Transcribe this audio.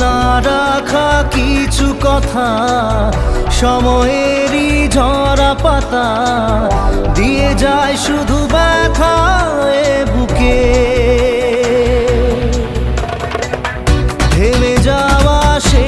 না রাখা কিছু কথা সময়েরই ঝরা পাতা দিয়ে যায় শুধু ব্যথা এ বুকে। থেমে যাওয়া সে